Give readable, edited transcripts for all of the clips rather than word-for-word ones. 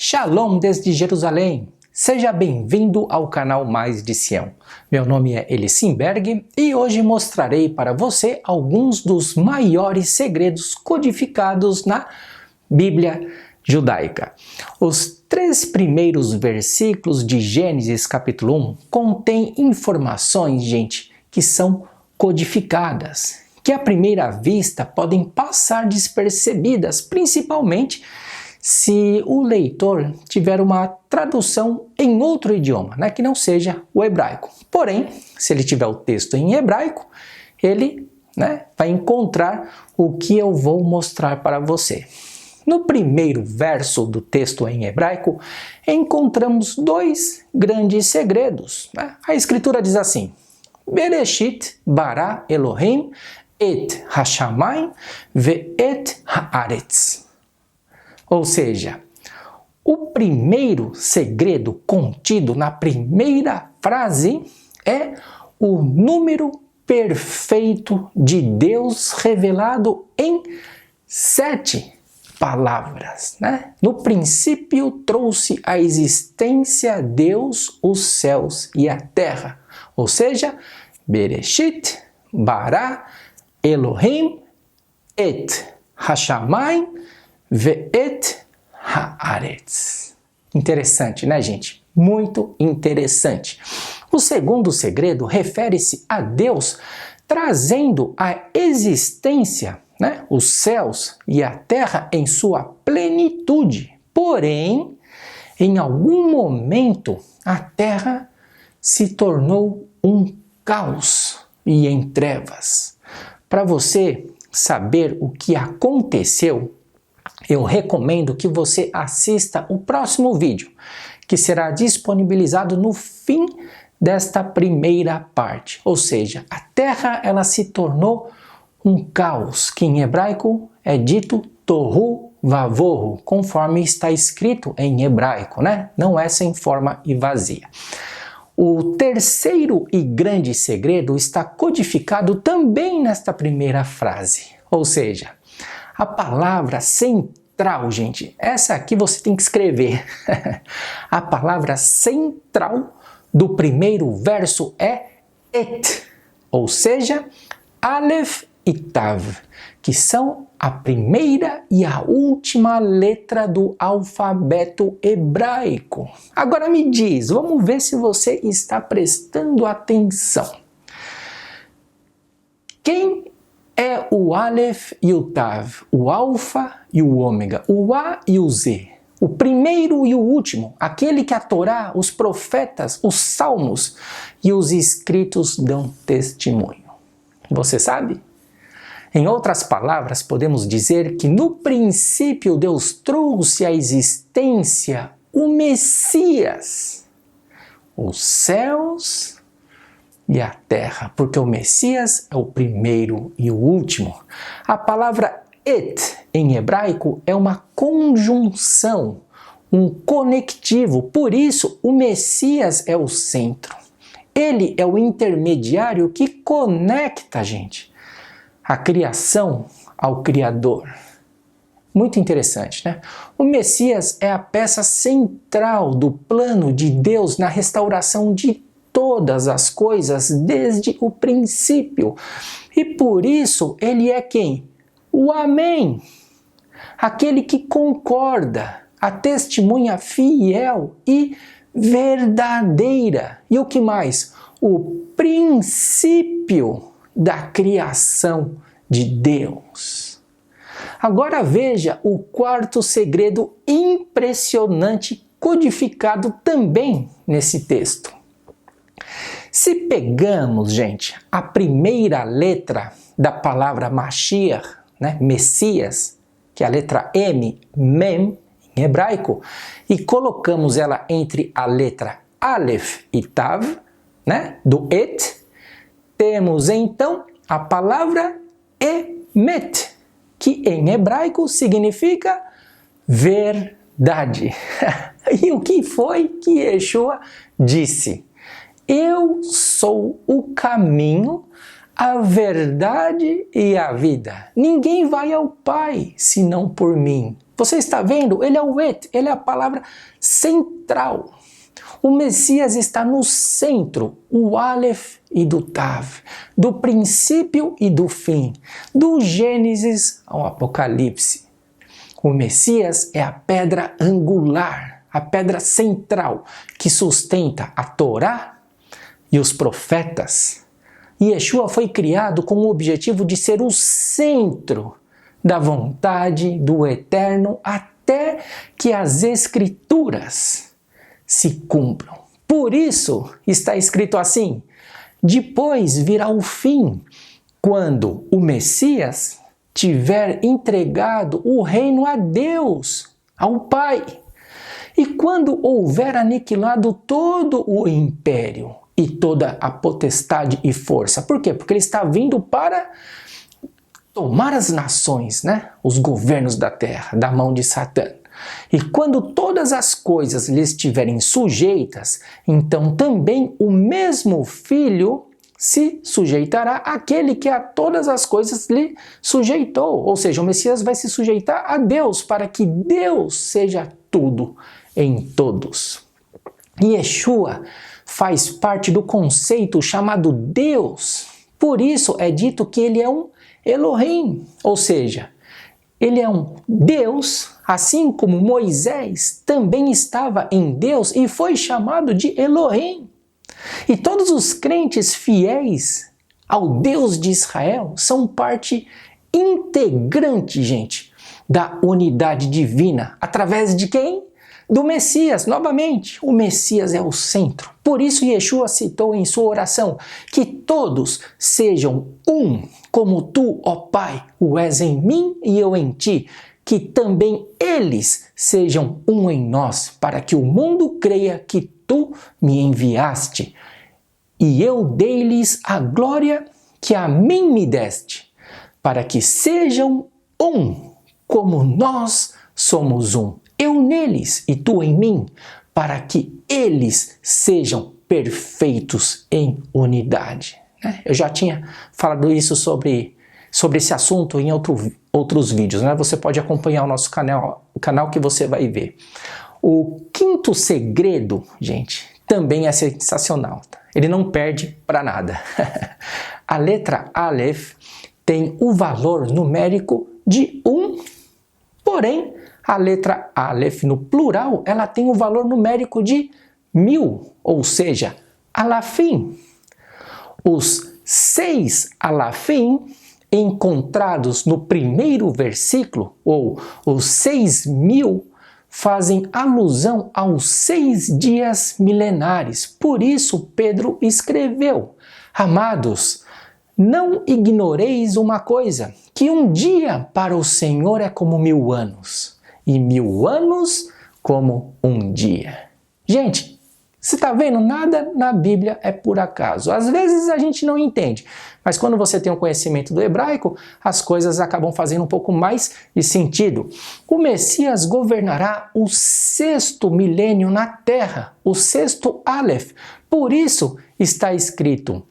Shalom desde Jerusalém. Seja bem-vindo ao canal Mais de Sião. Meu nome é Elissim Berg e hoje mostrarei para você alguns dos maiores segredos codificados na Bíblia judaica. Os 3 primeiros versículos de Gênesis capítulo 1 contêm informações, gente, que são codificadas, que à primeira vista podem passar despercebidas, principalmente se o leitor tiver uma tradução em outro idioma, né, que não seja o hebraico. Porém, se ele tiver o texto em hebraico, ele vai encontrar o que eu vou mostrar para você. No primeiro verso do texto em hebraico, encontramos 2 grandes segredos. A escritura diz assim: Bereshit bara Elohim et hashamayim ve'et haaretz. Ou seja, o primeiro segredo contido na primeira frase é o número perfeito de Deus revelado em 7 palavras. No princípio trouxe à existência Deus os céus e a terra. Ou seja, Bereshit bara Elohim et hashamayim ve'et haaretz. Interessante, né, gente? Muito interessante. O segundo segredo refere-se a Deus trazendo à existência, os céus e a terra em sua plenitude. Porém, em algum momento, a terra se tornou um caos e em trevas. Para você saber o que aconteceu, eu recomendo que você assista o próximo vídeo, que será disponibilizado no fim desta primeira parte. Ou seja, a terra ela se tornou um caos, que em hebraico é dito tohu vavohu, conforme está escrito em hebraico, Não é sem forma e vazia. O terceiro e grande segredo está codificado também nesta primeira frase. Ou seja, a palavra central, gente, essa aqui você tem que escrever. A palavra central do primeiro verso é et, ou seja, Aleph e Tav, que são a primeira e a última letra do alfabeto hebraico. Agora me diz, vamos ver se você está prestando atenção. Quem é o Aleph e o Tav, o Alfa e o Ômega, o A e o Z, o primeiro e o último, aquele que a Torá, os profetas, os salmos e os escritos dão testemunho? Você sabe? Em outras palavras, podemos dizer que no princípio Deus trouxe à existência o Messias, os céus e a terra, porque o Messias é o primeiro e o último. A palavra et em hebraico é uma conjunção, um conectivo, por isso o Messias é o centro. Ele é o intermediário que conecta, gente, a criação ao Criador. Muito interessante, O Messias é a peça central do plano de Deus na restauração de todas as coisas desde o princípio. E por isso ele é quem? O Amém. Aquele que concorda, a testemunha fiel e verdadeira. E o que mais? O princípio da criação de Deus. Agora veja o quarto segredo impressionante codificado também nesse texto. Se pegamos, gente, a primeira letra da palavra Mashiach, Messias, que é a letra M, Mem, em hebraico, e colocamos ela entre a letra Aleph e Tav, do et, temos então a palavra Emet, que em hebraico significa verdade. E o que foi que Yeshua disse? Eu sou o caminho, a verdade e a vida. Ninguém vai ao Pai senão por mim. Você está vendo? Ele é o Et, ele é a palavra central. O Messias está no centro, o Aleph e do Tav, do princípio e do fim, do Gênesis ao Apocalipse. O Messias é a pedra angular, a pedra central que sustenta a Torá e os profetas. Yeshua foi criado com o objetivo de ser o centro da vontade do Eterno até que as Escrituras se cumpram. Por isso está escrito assim: depois virá o fim, quando o Messias tiver entregado o reino a Deus, ao Pai, e quando houver aniquilado todo o império e toda a potestade e força. Por quê? Porque ele está vindo para tomar as nações, né? Os governos da terra, da mão de Satã. E quando todas as coisas lhe estiverem sujeitas, então também o mesmo Filho se sujeitará àquele que a todas as coisas lhe sujeitou. Ou seja, o Messias vai se sujeitar a Deus, para que Deus seja tudo em todos. E Yeshua faz parte do conceito chamado Deus. Por isso é dito que ele é um Elohim, ou seja, ele é um Deus, assim como Moisés também estava em Deus e foi chamado de Elohim. E todos os crentes fiéis ao Deus de Israel são parte integrante, gente, da unidade divina. Através de quem? Do Messias, novamente. O Messias é o centro. Por isso Yeshua citou em sua oração que todos sejam um, como tu, ó Pai, o és em mim e eu em ti, que também eles sejam um em nós, para que o mundo creia que tu me enviaste. E eu dei-lhes a glória que a mim me deste, para que sejam um, como nós somos um. Eu neles e tu em mim, para que eles sejam perfeitos em unidade. Eu já tinha falado isso sobre esse assunto em outros vídeos, né? Você pode acompanhar o nosso canal que você vai ver. O quinto segredo, gente, também é sensacional. Tá? Ele não perde para nada. A letra Aleph tem o valor numérico de 1, porém, a letra Aleph no plural, ela tem o valor numérico de 1000, ou seja, alafim. Os 6 alafim encontrados no primeiro versículo, ou os 6.000, fazem alusão aos 6 dias milenares. Por isso Pedro escreveu: amados, não ignoreis uma coisa, que um dia para o Senhor é como 1000 anos, e 1000 anos como um dia. Gente, você está vendo? Nada na Bíblia é por acaso. Às vezes a gente não entende, mas quando você tem o conhecimento do hebraico, as coisas acabam fazendo um pouco mais de sentido. O Messias governará o 6º milênio na terra, o 6º Aleph. Por isso está escrito: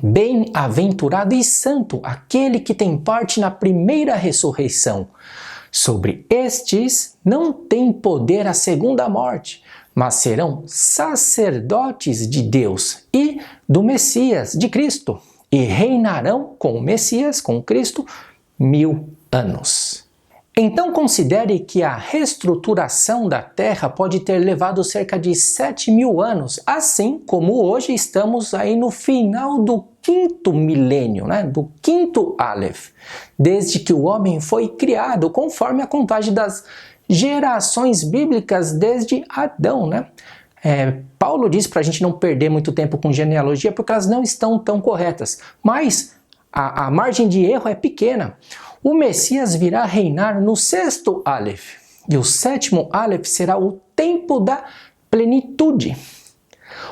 bem-aventurado e santo aquele que tem parte na primeira ressurreição. Sobre estes não tem poder a segunda morte, mas serão sacerdotes de Deus e do Messias, de Cristo, e reinarão com o Messias, com Cristo, 1000 anos. Então considere que a reestruturação da Terra pode ter levado cerca de 7.000 anos, assim como hoje estamos aí no final do 5º milênio, né? Do 5º Aleph, desde que o homem foi criado, conforme a contagem das gerações bíblicas desde Adão, né? Paulo diz para a gente não perder muito tempo com genealogia porque elas não estão tão corretas, mas a margem de erro é pequena. O Messias virá reinar no 6º Aleph, e o 7º Aleph será o tempo da plenitude.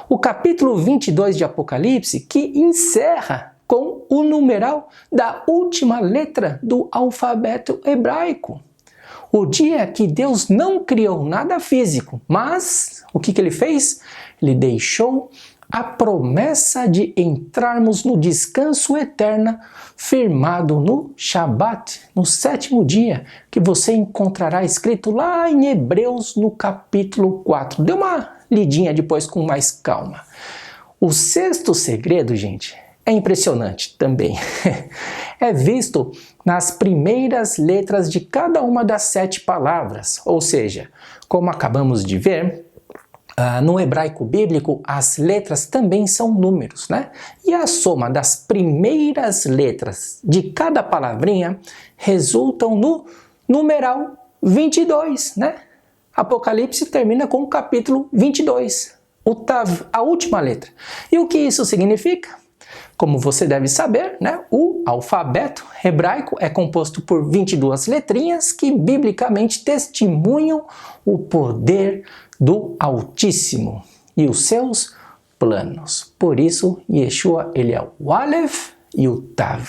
O capítulo 22 de Apocalipse, que encerra com o numeral da última letra do alfabeto hebraico. O dia que Deus não criou nada físico, mas o que ele fez? Ele deixou a promessa de entrarmos no descanso eterno firmado no Shabat, no 7º dia, que você encontrará escrito lá em Hebreus no capítulo 4. Dê uma lidinha depois com mais calma. O 6º segredo, gente, é impressionante também. É visto nas primeiras letras de cada uma das 7 palavras, ou seja, como acabamos de ver, no hebraico bíblico, as letras também são números, né? E a soma das primeiras letras de cada palavrinha resultam no numeral 22, né? Apocalipse termina com o capítulo 22, o Tav, a última letra. E o que isso significa? Como você deve saber, né? O alfabeto hebraico é composto por 22 letrinhas que biblicamente testemunham o poder do Altíssimo e os seus planos. Por isso, Yeshua, ele é o Aleph e o Tav.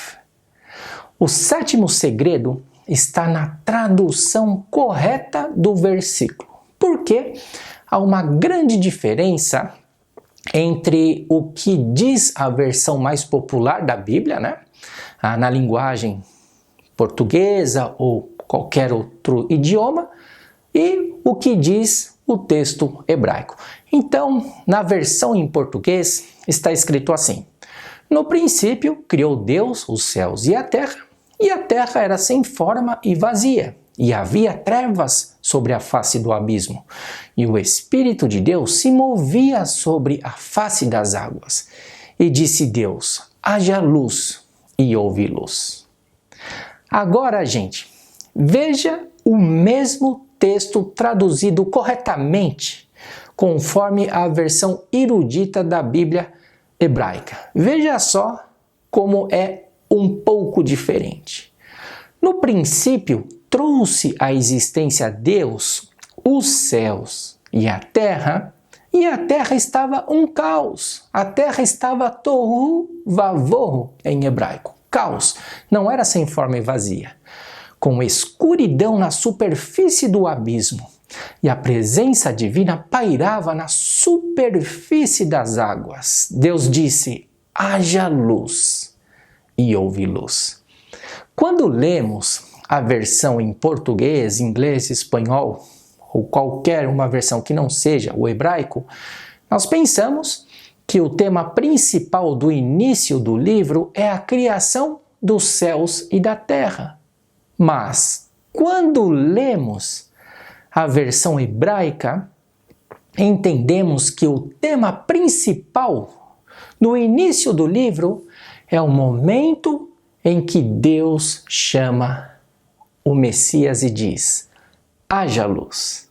O 7º segredo está na tradução correta do versículo, porque há uma grande diferença entre o que diz a versão mais popular da Bíblia, né? Na linguagem portuguesa ou qualquer outro idioma, e o que diz o texto hebraico. Então, na versão em português, está escrito assim: no princípio, criou Deus os céus e a terra era sem forma e vazia, e havia trevas sobre a face do abismo, e o Espírito de Deus se movia sobre a face das águas. E disse Deus: haja luz, e houve luz. Agora, gente, veja o mesmo texto traduzido corretamente, conforme a versão erudita da Bíblia hebraica. Veja só como é um pouco diferente. No princípio, trouxe à existência Deus os céus e a terra estava um caos. A terra estava tohu vavohu em hebraico. Caos. Não era sem forma e vazia, com escuridão na superfície do abismo, e a presença divina pairava na superfície das águas. Deus disse: haja luz, e houve luz. Quando lemos a versão em português, inglês, espanhol, ou qualquer uma versão que não seja o hebraico, nós pensamos que o tema principal do início do livro é a criação dos céus e da terra. Mas, quando lemos a versão hebraica, entendemos que o tema principal no início do livro é o momento em que Deus chama o Messias e diz: haja luz.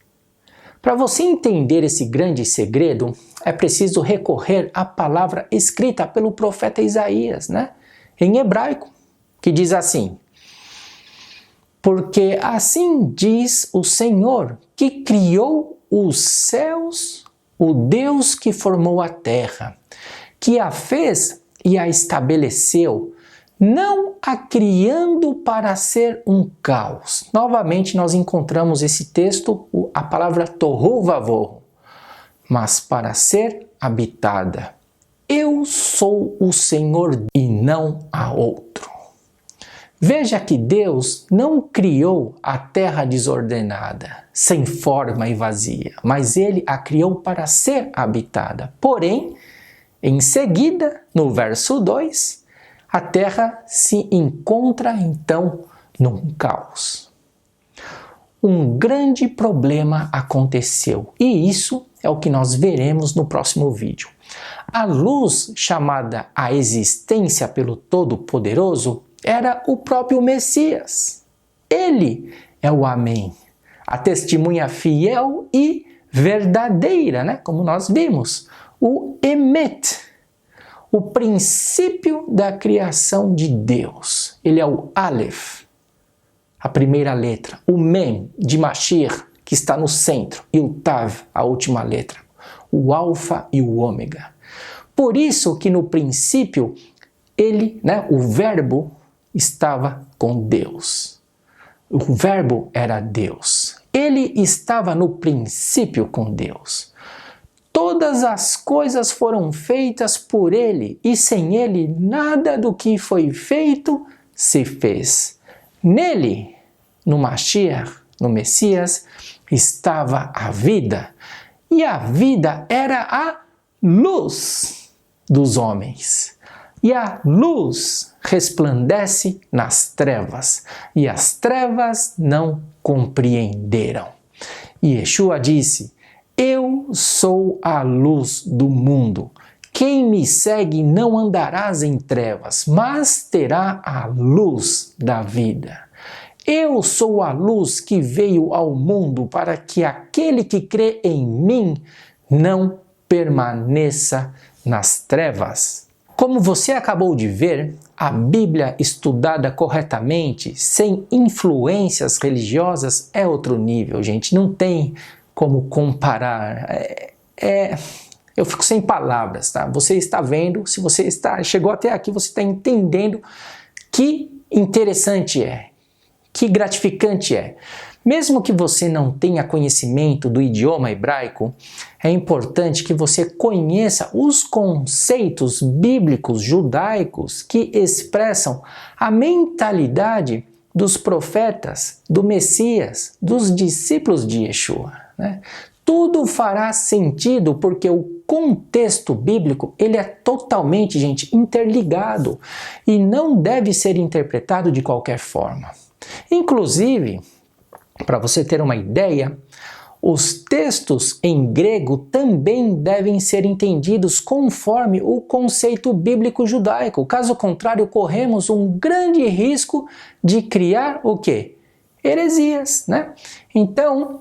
Para você entender esse grande segredo, é preciso recorrer à palavra escrita pelo profeta Isaías, né? Em hebraico, que diz assim: porque assim diz o Senhor, que criou os céus, o Deus que formou a terra, que a fez e a estabeleceu, não a criando para ser um caos. Novamente nós encontramos esse texto, a palavra tohu vavohu, mas para ser habitada. Eu sou o Senhor e não há outro. Veja que Deus não criou a terra desordenada, sem forma e vazia, mas Ele a criou para ser habitada. Porém, em seguida, no verso 2, a terra se encontra então num caos. Um grande problema aconteceu, e isso é o que nós veremos no próximo vídeo. A luz chamada à existência pelo Todo-Poderoso era o próprio Messias. Ele é o Amém, a testemunha fiel e verdadeira, né? Como nós vimos, o Emet, o princípio da criação de Deus. Ele é o Aleph, a primeira letra, o Mem de Mashiach, que está no centro, e o Tav, a última letra, o Alfa e o Ômega. Por isso que no princípio, ele, né, o verbo, estava com Deus. O verbo era Deus. Ele estava no princípio com Deus. todas as coisas foram feitas por ele, e sem ele nada do que foi feito se fez. Nele, no Mashiach, no Messias, estava a vida, e a vida era a luz dos homens. E a luz resplandece nas trevas, e as trevas não compreenderam. E Yeshua disse: eu sou a luz do mundo. Quem me segue não andarás em trevas, mas terá a luz da vida. Eu sou a luz que veio ao mundo para que aquele que crê em mim não permaneça nas trevas. Como você acabou de ver, a Bíblia estudada corretamente, sem influências religiosas, é outro nível, gente. Não tem como comparar. Eu fico sem palavras, tá? Você está vendo, se você chegou até aqui, você está entendendo que interessante é, que gratificante é. Mesmo que você não tenha conhecimento do idioma hebraico, é importante que você conheça os conceitos bíblicos judaicos que expressam a mentalidade dos profetas, do Messias, dos discípulos de Yeshua, né? Tudo fará sentido porque o contexto bíblico ele é totalmente, gente, interligado e não deve ser interpretado de qualquer forma. Inclusive, para você ter uma ideia, os textos em grego também devem ser entendidos conforme o conceito bíblico judaico. Caso contrário, corremos um grande risco de criar o quê? Heresias, né? Então,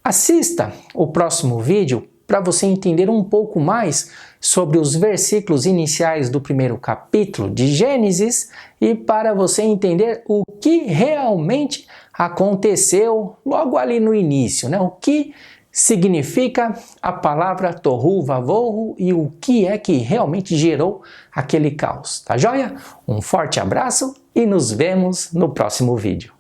assista o próximo vídeo para você entender um pouco mais sobre os versículos iniciais do primeiro capítulo de Gênesis e para você entender o que realmente aconteceu logo ali no início, né? O que significa a palavra Tohu Vavohu e o que é que realmente gerou aquele caos, tá joia? Um forte abraço e nos vemos no próximo vídeo.